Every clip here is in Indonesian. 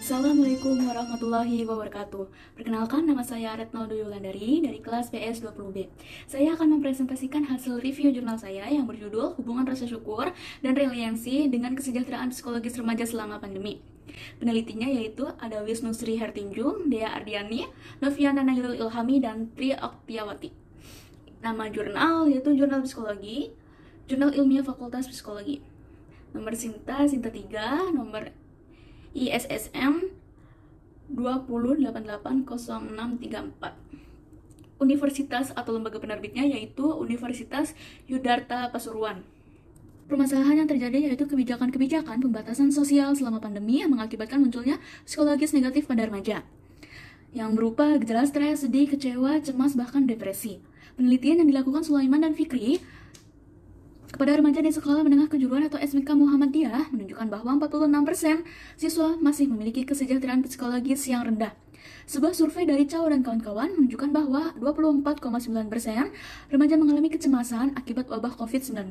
Assalamualaikum warahmatullahi wabarakatuh. Perkenalkan, nama saya Retnaldo Yulandari dari kelas PS 20B. Saya akan mempresentasikan hasil review jurnal saya yang berjudul Hubungan Rasa Syukur dan Reliansi dengan Kesejahteraan Psikologis Remaja Selama Pandemi. Penelitinya yaitu ada Wisnu Sri Hertinjung, Dea Ardiani, Noviana Nailul Ilhami, dan Tri Oktiawati. Nama jurnal yaitu Jurnal Psikologi, Jurnal Ilmiah Fakultas Psikologi. Nomor Sinta 3, nomor ISSN 20880634. Universitas atau lembaga penerbitnya yaitu Universitas Yudharta Pasuruan. Permasalahan yang terjadi yaitu kebijakan-kebijakan pembatasan sosial selama pandemi yang mengakibatkan munculnya psikologis negatif pada remaja, yang berupa gejala stres, sedih, kecewa, cemas, bahkan depresi. Penelitian yang dilakukan Sulaiman dan Fikri kepada remaja di sekolah menengah kejuruan atau SMK Muhammadiyah menunjukkan bahwa 46% siswa masih memiliki kesejahteraan psikologis yang rendah. Sebuah survei dari Chow dan kawan-kawan menunjukkan bahwa 24,9% remaja mengalami kecemasan akibat wabah COVID-19.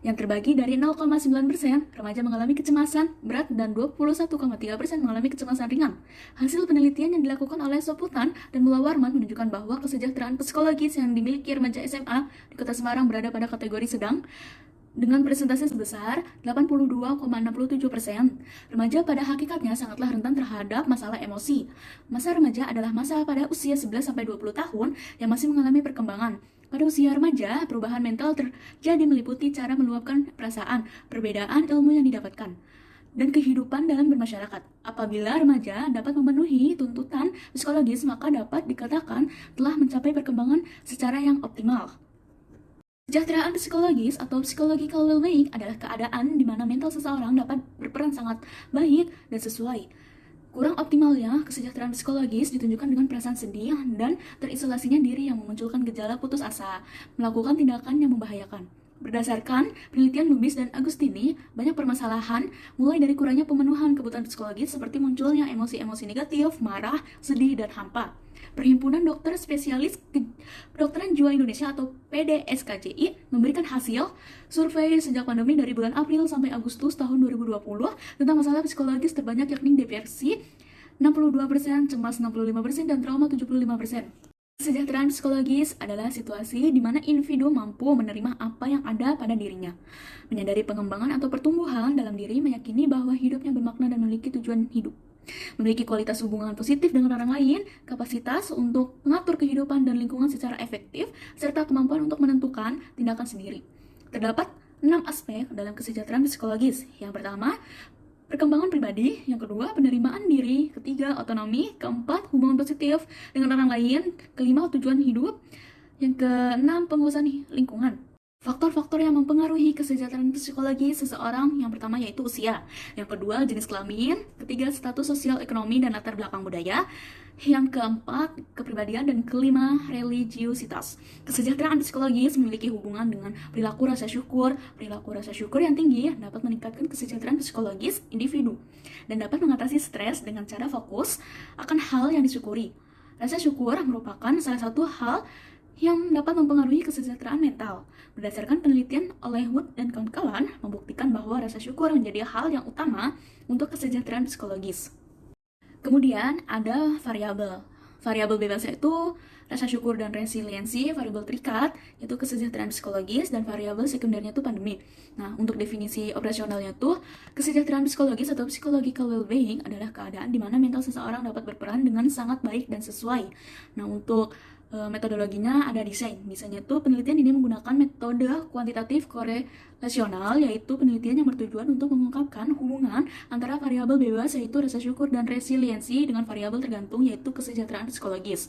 Yang terbagi dari 0,9% remaja mengalami kecemasan berat dan 21,3% mengalami kecemasan ringan. Hasil penelitian yang dilakukan oleh Soputan dan Mula Warman menunjukkan bahwa kesejahteraan psikologis yang dimiliki remaja SMA di Kota Semarang berada pada kategori sedang dengan presentase sebesar 82,67%. Remaja pada hakikatnya sangatlah rentan terhadap masalah emosi. Masa remaja adalah masa pada usia 11-20 tahun yang masih mengalami perkembangan. Pada usia remaja, perubahan mental terjadi meliputi cara meluapkan perasaan, perbedaan ilmu yang didapatkan, dan kehidupan dalam bermasyarakat. Apabila remaja dapat memenuhi tuntutan psikologis, maka dapat dikatakan telah mencapai perkembangan secara yang optimal. Kesejahteraan psikologis atau psychological well-being adalah keadaan di mana mental seseorang dapat berperan sangat baik dan sesuai. Kurang optimalnya kesejahteraan psikologis ditunjukkan dengan perasaan sedih dan terisolasinya diri yang memunculkan gejala putus asa, melakukan tindakan yang membahayakan. Berdasarkan penelitian Lubis dan Agustini, banyak permasalahan mulai dari kurangnya pemenuhan kebutuhan psikologis seperti munculnya emosi-emosi negatif, marah, sedih, dan hampa. Perhimpunan Dokter Spesialis Kedokteran Jiwa Indonesia atau PDSKJI memberikan hasil survei sejak pandemi dari bulan April sampai Agustus tahun 2020 tentang masalah psikologis terbanyak yakni depresi 62%, cemas 65%, dan trauma 75%. Kesejahteraan psikologis adalah situasi di mana individu mampu menerima apa yang ada pada dirinya, menyadari pengembangan atau pertumbuhan dalam diri, meyakini bahwa hidupnya bermakna dan memiliki tujuan hidup, memiliki kualitas hubungan positif dengan orang lain, kapasitas untuk mengatur kehidupan dan lingkungan secara efektif, serta kemampuan untuk menentukan tindakan sendiri. Terdapat 6 aspek dalam kesejahteraan psikologis. Yang pertama, perkembangan pribadi. Yang kedua, penerimaan diri. Ketiga, otonomi. Keempat, hubungan positif dengan orang lain. Kelima, tujuan hidup. Yang keenam, pengurusan lingkungan. Faktor-faktor yang mempengaruhi kesejahteraan psikologi seseorang, yang pertama yaitu usia, yang kedua jenis kelamin, ketiga status sosial ekonomi dan latar belakang budaya, yang keempat kepribadian, dan kelima religiusitas. Kesejahteraan psikologis memiliki hubungan dengan perilaku rasa syukur. Perilaku rasa syukur yang tinggi dapat meningkatkan kesejahteraan psikologis individu dan dapat mengatasi stres dengan cara fokus akan hal yang disyukuri. Rasa syukur merupakan salah satu hal yang dapat mempengaruhi kesejahteraan mental. Berdasarkan penelitian oleh Wood dan kawan-kawan membuktikan bahwa rasa syukur menjadi hal yang utama untuk kesejahteraan psikologis. Kemudian ada variabel. Variabel bebas yaitu rasa syukur dan resiliensi, variabel terikat yaitu kesejahteraan psikologis, dan variabel sekundernya itu pandemi. Nah, untuk definisi operasionalnya tuh kesejahteraan psikologis atau psychological well-being adalah keadaan di mana mental seseorang dapat berperan dengan sangat baik dan sesuai. Nah, untuk metodologinya ada desainnya tuh penelitian ini menggunakan metode kuantitatif korelasional, yaitu penelitian yang bertujuan untuk mengungkapkan hubungan antara variabel bebas yaitu rasa syukur dan resiliensi dengan variabel tergantung yaitu kesejahteraan psikologis.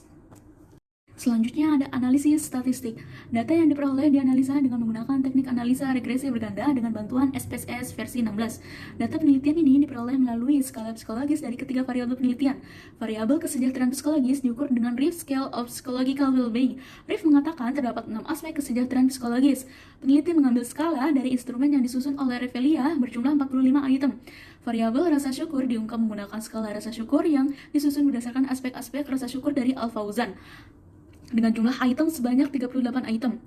Selanjutnya ada analisis statistik. Data yang diperoleh dianalisa dengan menggunakan teknik analisa regresi berganda dengan bantuan SPSS versi 16. Data penelitian ini diperoleh melalui skala psikologis dari ketiga variabel penelitian. Variabel kesejahteraan psikologis diukur dengan Rief Scale of Psychological Well-being. Rief mengatakan terdapat 6 aspek kesejahteraan psikologis. Peneliti mengambil skala dari instrumen yang disusun oleh Revelia berjumlah 45 item. Variabel rasa syukur diungkap menggunakan skala rasa syukur yang disusun berdasarkan aspek-aspek rasa syukur dari Al-Fauzan dengan jumlah item sebanyak 38 item.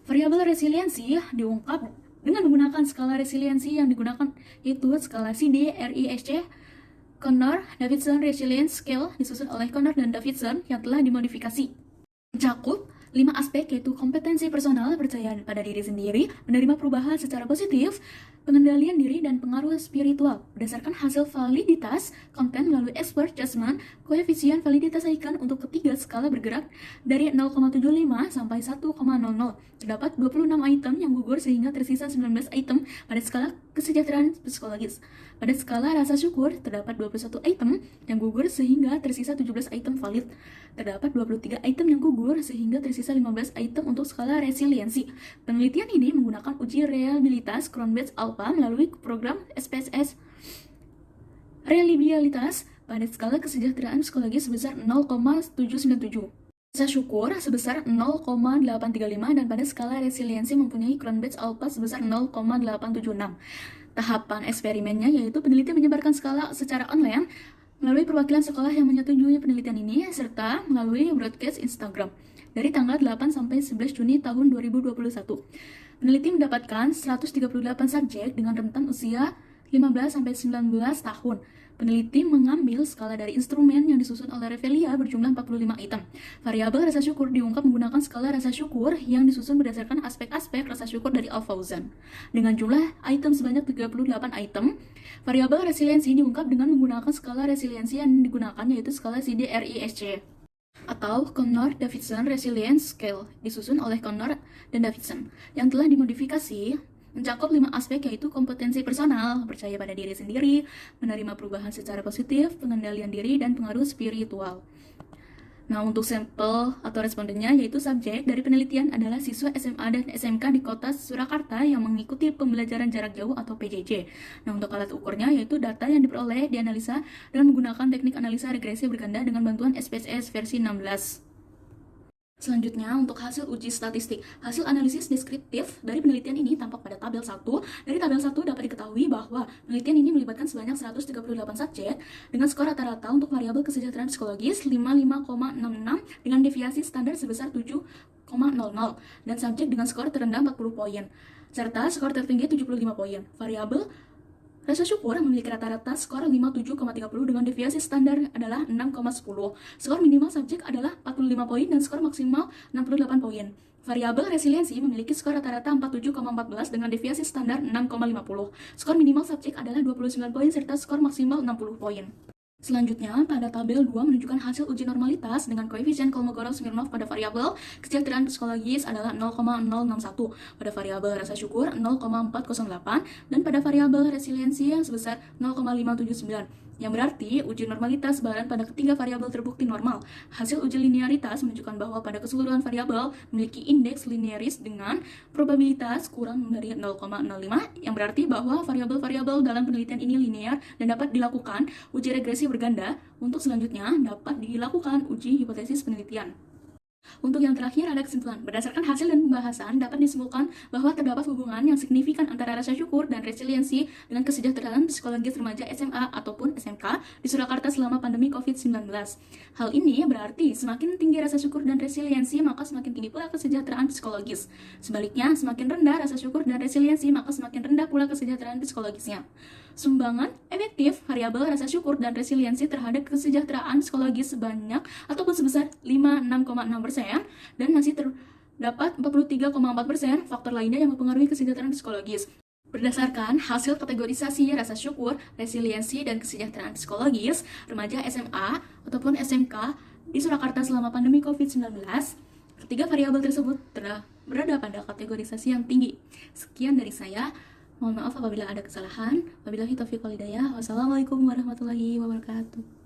Variabel resiliensi diungkap dengan menggunakan skala resiliensi yang digunakan yaitu skala CD, RISC Connor-Davidson Resilience Scale disusun oleh Connor dan Davidson yang telah dimodifikasi. Mencakup 5 aspek yaitu kompetensi personal, percaya pada diri sendiri, menerima perubahan secara positif, pengendalian diri, dan pengaruh spiritual. Berdasarkan hasil validitas konten melalui expert judgment, koefisien validitas icon untuk ketiga skala bergerak dari 0,75 sampai 1,00. Terdapat 26 item yang gugur sehingga tersisa 19 item pada skala kesejahteraan psikologis. Pada skala rasa syukur, terdapat 21 item yang gugur sehingga tersisa 17 item valid. Terdapat 23 item yang gugur sehingga tersisa 15 item untuk skala resiliensi. Penelitian ini menggunakan uji reliabilitas Cronbach's Alpha melalui program SPSS reliabilitas pada skala kesejahteraan psikologis sebesar 0,797. Rasa syukur sebesar 0,835 dan pada skala resiliensi mempunyai Cronbach's Alpha sebesar 0,876. Tahapan eksperimennya yaitu peneliti menyebarkan skala secara online melalui perwakilan sekolah yang menyetujui penelitian ini serta melalui broadcast Instagram dari tanggal 8 sampai 11 Juni tahun 2021. Peneliti mendapatkan 138 subjek dengan rentan usia 15 sampai 19 tahun. Peneliti mengambil skala dari instrumen yang disusun oleh Revelia berjumlah 45 item. Variabel rasa syukur diungkap menggunakan skala rasa syukur yang disusun berdasarkan aspek-aspek rasa syukur dari Alfausen. Dengan jumlah item sebanyak 38 item, variabel resiliensi diungkap dengan menggunakan skala resiliensi yang digunakan yaitu skala CDRISC atau Connor-Davidson Resilience Scale disusun oleh Connor dan Davidson yang telah dimodifikasi mencakup 5 aspek yaitu kompetensi personal, percaya pada diri sendiri, menerima perubahan secara positif, pengendalian diri, dan pengaruh spiritual. Nah, untuk sampel atau respondennya yaitu subjek dari penelitian adalah siswa SMA dan SMK di kota Surakarta yang mengikuti pembelajaran jarak jauh atau PJJ. Nah, untuk alat ukurnya yaitu data yang diperoleh dianalisa dengan menggunakan teknik analisa regresi berganda dengan bantuan SPSS versi 16. Selanjutnya, untuk hasil uji statistik. Hasil analisis deskriptif dari penelitian ini tampak pada tabel 1. Dari tabel 1 dapat diketahui bahwa penelitian ini melibatkan sebanyak 138 subjek dengan skor rata-rata untuk variabel kesejahteraan psikologis 55,66 dengan deviasi standar sebesar 7,00 dan subjek dengan skor terendah 40 poin serta skor tertinggi 75 poin. Variabel rasa syukur memiliki rata-rata skor 57,30 dengan deviasi standar adalah 6,10. Skor minimal subjek adalah 45 poin dan skor maksimal 68 poin. Variabel resiliensi memiliki skor rata-rata 47,14 dengan deviasi standar 6,50. Skor minimal subjek adalah 29 poin serta skor maksimal 60 poin. Selanjutnya, pada tabel 2 menunjukkan hasil uji normalitas dengan koefisien Kolmogorov-Smirnov pada variabel kesejahteraan psikologis adalah 0,061, pada variabel rasa syukur 0,408, dan pada variabel resiliensi yang sebesar 0,579. Yang berarti uji normalitas baran pada ketiga variabel terbukti normal. Hasil uji linearitas menunjukkan bahwa pada keseluruhan variabel memiliki indeks linearis dengan probabilitas kurang dari 0,05, yang berarti bahwa variabel-variabel dalam penelitian ini linear dan dapat dilakukan uji regresi berganda. Untuk selanjutnya dapat dilakukan uji hipotesis penelitian. Untuk yang terakhir ada kesimpulan. Berdasarkan hasil dan pembahasan dapat disimpulkan bahwa terdapat hubungan yang signifikan antara rasa syukur dan resiliensi dengan kesejahteraan psikologis remaja SMA ataupun SMK di Surakarta selama pandemi COVID-19. Hal ini berarti semakin tinggi rasa syukur dan resiliensi maka semakin tinggi pula kesejahteraan psikologis. Sebaliknya, semakin rendah rasa syukur dan resiliensi maka semakin rendah pula kesejahteraan psikologisnya. Sumbangan efektif variabel rasa syukur dan resiliensi terhadap kesejahteraan psikologis sebanyak ataupun sebesar 56,6% dan masih terdapat 43,4% faktor lainnya yang mempengaruhi kesejahteraan psikologis. Berdasarkan hasil kategorisasi rasa syukur, resiliensi, dan kesejahteraan psikologis remaja SMA ataupun SMK di Surakarta selama pandemi COVID-19, ketiga variabel tersebut berada pada kategorisasi yang tinggi. Sekian dari saya. Mohon maaf apabila ada kesalahan. Wabillahi taufiq wal hidayah. Wassalamualaikum warahmatullahi wabarakatuh.